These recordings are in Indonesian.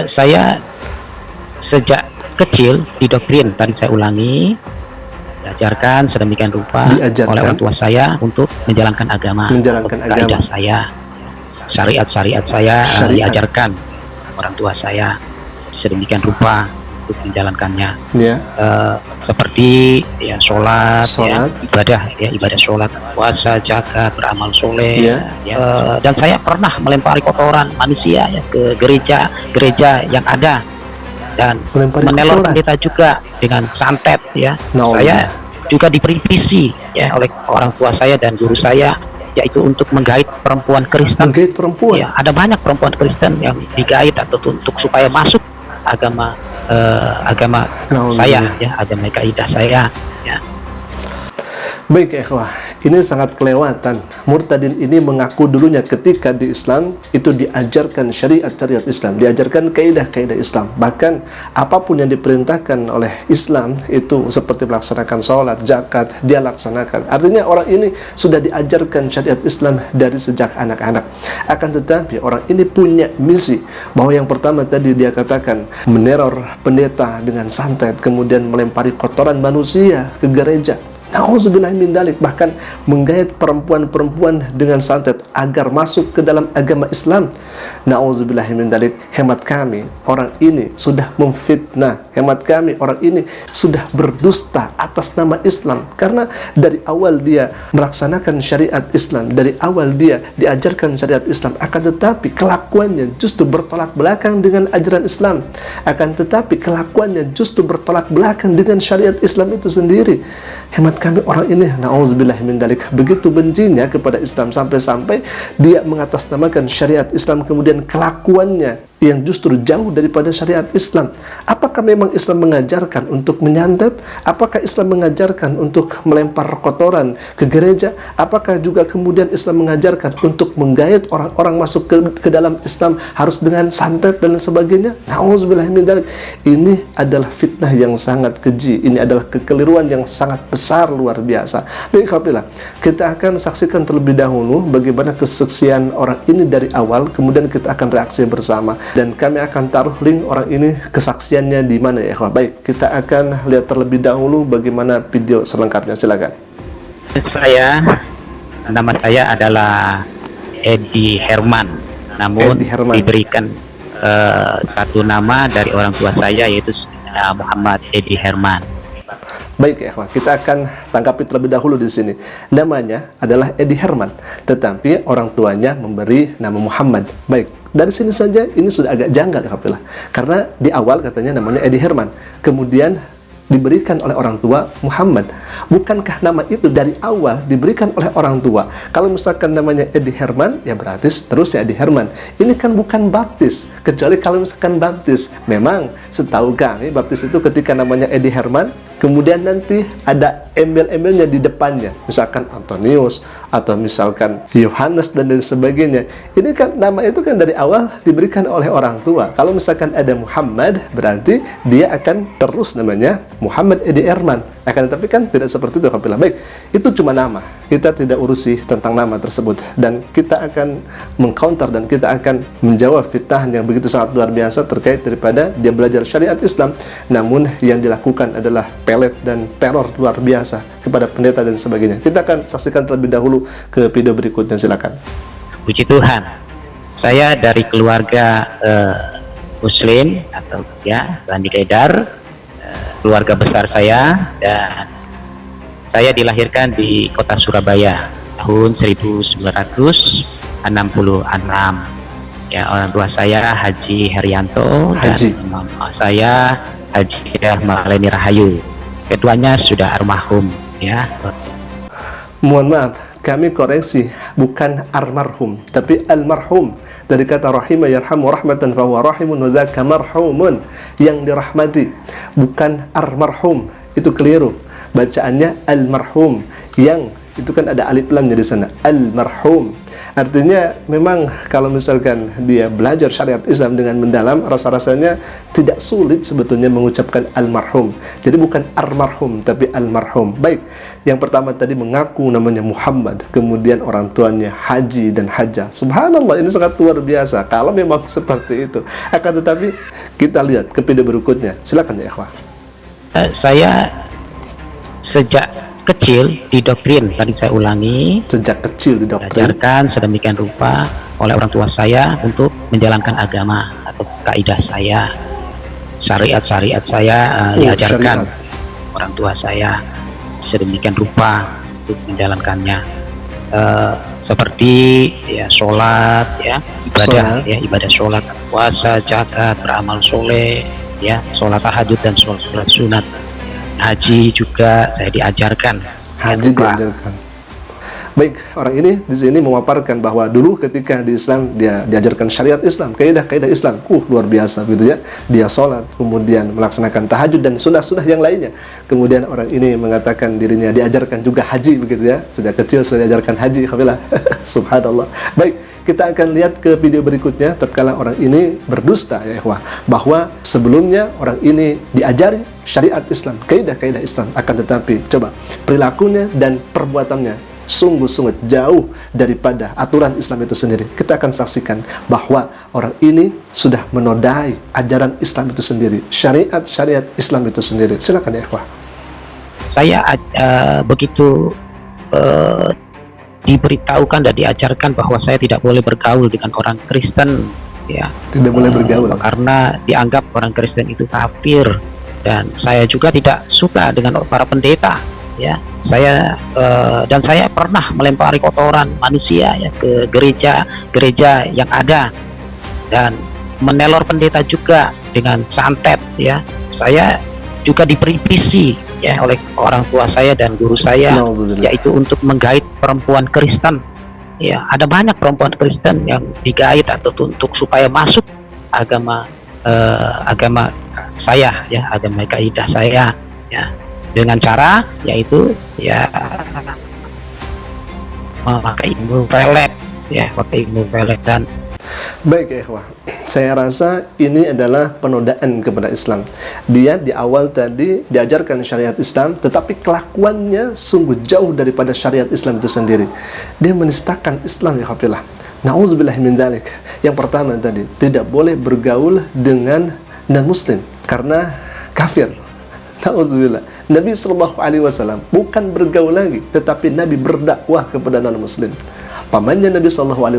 Saya sejak kecil didoktrin, tadi saya ulangi, diajarkan sedemikian rupa oleh orang tua saya untuk menjalankan agama, kaidah saya, syariat saya diajarkan orang tua saya sedemikian rupa untuk menjalankannya. Seperti ya sholat. Ya, ibadah sholat, puasa, zakat, beramal soleh. Dan saya pernah melempari kotoran manusia ya ke gereja yang ada, dan menelor pendeta juga dengan santet ya. Saya juga diberi visi ya oleh orang tua saya dan guru saya, yaitu untuk menggait perempuan Kristen. Ya, ada banyak perempuan Kristen yang digait atau untuk supaya masuk agama saya ya, agama kaidah saya ya. Baik ikhwah, ini sangat kelewatan. Murtadin ini mengaku dulunya ketika di Islam itu diajarkan syariat Islam, diajarkan kaidah-kaidah Islam. Bahkan apapun yang diperintahkan oleh Islam itu seperti melaksanakan sholat, zakat, dia laksanakan. Artinya orang ini sudah diajarkan syariat Islam dari sejak anak-anak. Akan tetapi orang ini punya misi bahwa yang pertama tadi dia katakan meneror pendeta dengan santet, kemudian melempari kotoran manusia ke gereja. Nauzubillah min dalik, bahkan menggait perempuan-perempuan dengan santet agar masuk ke dalam agama Islam. Nauzubillah min dalik. Hemat kami, orang ini sudah memfitnah. Hemat kami, orang ini sudah berdusta atas nama Islam. Karena dari awal dia melaksanakan syariat Islam, dari awal dia diajarkan syariat Islam, akan tetapi kelakuannya justru bertolak belakang dengan ajaran Islam. Akan tetapi kelakuannya justru bertolak belakang dengan syariat Islam itu sendiri. Hemat kami, orang ini na'udzubillah min dalik begitu bencinya kepada Islam sampai-sampai dia mengatasnamakan syariat Islam, kemudian kelakuannya yang justru jauh daripada syariat Islam. Apakah memang Islam mengajarkan untuk menyantet? Apakah Islam mengajarkan untuk melempar kotoran ke gereja? Apakah juga kemudian Islam mengajarkan untuk menggait orang-orang masuk ke dalam Islam harus dengan santet dan sebagainya? Na'udzubillah min dalik. Ini adalah fitnah yang sangat keji. Ini adalah kekeliruan yang sangat besar, luar biasa. Baik, kita akan saksikan terlebih dahulu bagaimana kesaksian orang ini dari awal, kemudian kita akan reaksi bersama. Dan kami akan taruh link orang ini kesaksiannya di mana ya. Baik, kita akan lihat terlebih dahulu bagaimana video selengkapnya. Silakan. Nama saya adalah Edi Herman. Namun diberikan satu nama dari orang tua saya, yaitu Muhammad Edi Herman. Baik ya, kita akan tangkapi terlebih dahulu di sini. Namanya adalah Edi Herman, tetapi orang tuanya memberi nama Muhammad. Baik, dari sini saja ini sudah agak janggal ya, karena di awal katanya namanya Edi Herman, kemudian diberikan oleh orang tua Muhammad. Bukankah nama itu dari awal diberikan oleh orang tua? Kalau misalkan namanya Edi Herman, ya berarti terus ya Edi Herman. Ini kan bukan baptis, kecuali kalau misalkan baptis. Memang setahu kami baptis itu ketika namanya Edi Herman, kemudian nanti ada embel-embelnya di depannya, misalkan Antonius atau misalkan Yohanes dan lain sebagainya. Ini kan nama itu kan dari awal diberikan oleh orang tua. Kalau misalkan ada Muhammad, berarti dia akan terus namanya Muhammad Edi Herman. Akan tetapi kan tidak seperti itu. Baik, itu cuma nama. Kita tidak urusi tentang nama tersebut, dan kita akan mengcounter dan kita akan menjawab fitnah yang begitu sangat luar biasa terkait daripada dia belajar syariat Islam, namun yang dilakukan adalah pelet dan teror luar biasa kepada pendeta dan sebagainya. Kita akan saksikan terlebih dahulu ke video berikutnya. Silakan. Puji Tuhan, saya dari keluarga Muslim atau ya Bani Qaidar, keluarga besar saya, dan saya dilahirkan di kota Surabaya tahun 1966. Ya, orang tua saya Haji Herianto dan mama saya Haji Maleni Rahayu. Keduanya sudah almarhum ya. Mohon maaf, kami koreksi, bukan almarhum tapi almarhum, dari kata rahimah yarhamu rahmatan fa huwa rahimun wa dzaka marhumun, yang dirahmati, bukan almarhum. Itu keliru, bacaannya almarhum, yang itu kan ada alif lamnya di sana, almarhum. Artinya memang kalau misalkan dia belajar syariat Islam dengan mendalam, rasa-rasanya tidak sulit sebetulnya mengucapkan almarhum. Jadi bukan almarhum tapi almarhum. Baik, yang pertama tadi mengaku namanya Muhammad, kemudian orang tuanya Haji dan Hajah. Subhanallah, ini sangat luar biasa kalau memang seperti itu. Akan tetapi kita lihat ke video berikutnya. Silakan ya ikhwah. Saya sejak kecil didoktrin, tadi saya ulangi, sejak kecil didoktrin, diajarkan sedemikian rupa oleh orang tua saya untuk menjalankan agama atau kaidah saya, syariat saya diajarkan orang tua saya sedemikian rupa untuk menjalankannya, seperti ya sholat, ya ibadah, ya ibadah sholat, puasa, zakat, beramal soleh, ya sholat tahajud dan sholat sunat. Haji juga saya diajarkan. Haji diajarkan. Baik, orang ini di sini memaparkan bahwa dulu ketika di Islam dia diajarkan syariat Islam, kaidah-kaidah Islam, luar biasa gitu ya. Dia sholat, kemudian melaksanakan tahajud dan sunnah-sunnah yang lainnya. Kemudian orang ini mengatakan dirinya diajarkan juga haji begitu ya. Sejak kecil sudah diajarkan haji, alhamdulillah. Subhanallah. Baik, kita akan lihat ke video berikutnya tatkala orang ini berdusta ya ikhwah, bahwa sebelumnya orang ini diajari syariat Islam, kaidah-kaidah Islam, akan tetapi coba perilakunya dan perbuatannya sungguh-sungguh jauh daripada aturan Islam itu sendiri. Kita akan saksikan bahwa orang ini sudah menodai ajaran Islam itu sendiri, syariat Islam itu sendiri. Silakan ya ikhwah. Saya begitu diberitahukan dan diajarkan bahwa saya tidak boleh bergaul dengan orang Kristen, ya. Tidak boleh bergaul karena dianggap orang Kristen itu kafir, dan saya juga tidak suka dengan para pendeta, ya. Saya dan saya pernah melempari kotoran manusia ya ke gereja yang ada, dan menelor pendeta juga dengan santet, ya. Saya juga diberi misi ya oleh orang tua saya dan guru saya, yaitu untuk menggait perempuan Kristen. Ya, ada banyak perempuan Kristen yang digait atau untuk supaya masuk agama saya, ya, agama kaidah saya, ya, dengan cara yaitu ya memakai ilmu felek, ya, pakai ilmu felek. Dan baik ya ikhwah, saya rasa ini adalah penodaan kepada Islam. Dia di awal tadi diajarkan syariat Islam, tetapi kelakuannya sungguh jauh daripada syariat Islam itu sendiri. Dia menistakan Islam ya alhamdulillah. Na'udzubillah min dzalik. Yang pertama tadi, tidak boleh bergaul dengan non-muslim karena kafir. Na'udzubillah. Nabi SAW bukan bergaul lagi, tetapi Nabi berdakwah kepada non-muslim. Pamannya Nabi SAW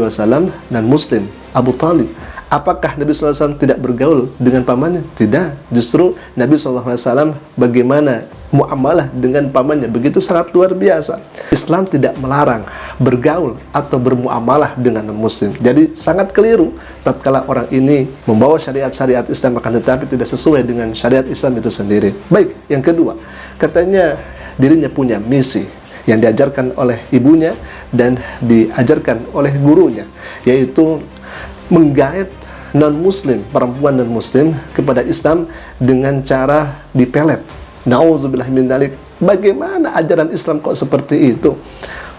dan Muslim, Abu Talib. Apakah Nabi SAW tidak bergaul dengan pamannya? Tidak. Justru Nabi SAW bagaimana muamalah dengan pamannya begitu sangat luar biasa. Islam tidak melarang bergaul atau bermuamalah dengan non-muslim. Jadi sangat keliru tatkala orang ini membawa syariat-syariat Islam akan tetapi tidak sesuai dengan syariat Islam itu sendiri. Baik, yang kedua, katanya dirinya punya misi yang diajarkan oleh ibunya dan diajarkan oleh gurunya, yaitu menggait non-muslim, perempuan non-muslim kepada Islam dengan cara dipelet. Na'udzubillah min dzalik. Bagaimana ajaran Islam kok seperti itu?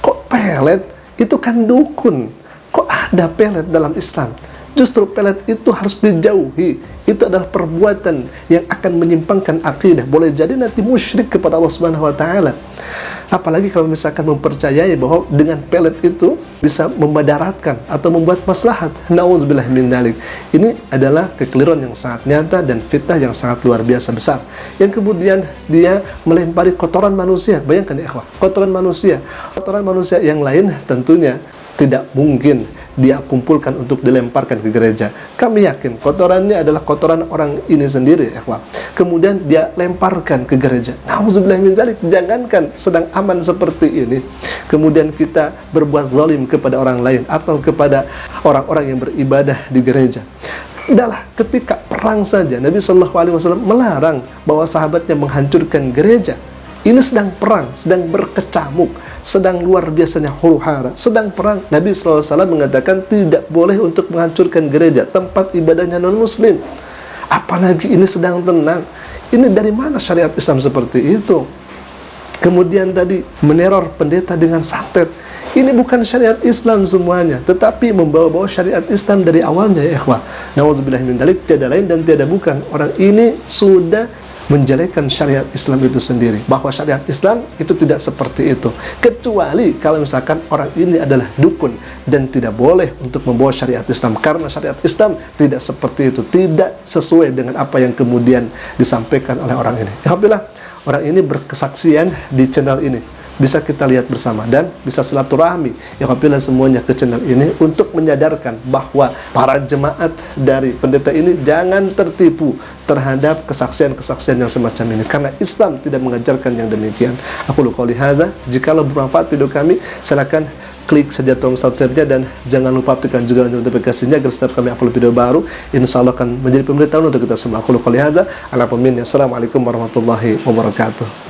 Kok pelet? Itu kan dukun. Kok ada pelet dalam Islam? Justru pelet itu harus dijauhi. Itu adalah perbuatan yang akan menyimpangkan akidah. Boleh jadi nanti musyrik kepada Allah Subhanahu wa taala. Apalagi kalau misalkan mempercayai bahwa dengan pelet itu bisa memadaratkan atau membuat maslahat. Na'udzubillah min dzalik. Ini adalah kekeliruan yang sangat nyata dan fitnah yang sangat luar biasa besar. Yang kemudian dia melempari kotoran manusia. Bayangkan ya ikhwah, kotoran manusia yang lain tentunya tidak mungkin dia kumpulkan untuk dilemparkan ke gereja. Kami yakin kotorannya adalah kotoran orang ini sendiri, ikhwah. Kemudian dia lemparkan ke gereja. Nauzubillah min dzalik. Jangankan sedang aman seperti ini, kemudian kita berbuat zalim kepada orang lain atau kepada orang-orang yang beribadah di gereja. Adalah ketika perang saja Nabi SAW melarang bahwa sahabatnya menghancurkan gereja. Ini sedang perang, sedang berkecamuk, sedang luar biasanya huru-hara, sedang perang. Nabi SAW mengatakan tidak boleh untuk menghancurkan gereja, tempat ibadahnya non-muslim. Apalagi ini sedang tenang. Ini dari mana syariat Islam seperti itu? kemudian tadi meneror pendeta dengan santet. Ini bukan syariat Islam semuanya, tetapi membawa-bawa syariat Islam dari awalnya ya ikhwah. Nauzubillah min dzalik, tiada lain dan tiada bukan, orang ini sudah menjelekkan syariat Islam itu sendiri. Bahwa syariat Islam itu tidak seperti itu, kecuali kalau misalkan orang ini adalah dukun dan tidak boleh untuk membawa syariat Islam, karena syariat Islam tidak seperti itu, tidak sesuai dengan apa yang kemudian disampaikan oleh orang ini. Alhamdulillah, orang ini berkesaksian di channel ini, bisa kita lihat bersama dan bisa silaturahmi ya alhamdulillah semuanya ke channel ini untuk menyadarkan bahwa para jemaat dari pendeta ini jangan tertipu terhadap kesaksian-kesaksian yang semacam ini, karena Islam tidak mengajarkan yang demikian. Aku qouli hadza, jikalau bermanfaat video kami silakan klik saja tombol subscribe-nya dan jangan lupa aktifkan juga notifikasinya agar setiap kami upload video baru insyaallah akan menjadi pemberitahuan untuk kita semua. Aku qouli hadza, assalamualaikum warahmatullahi wabarakatuh.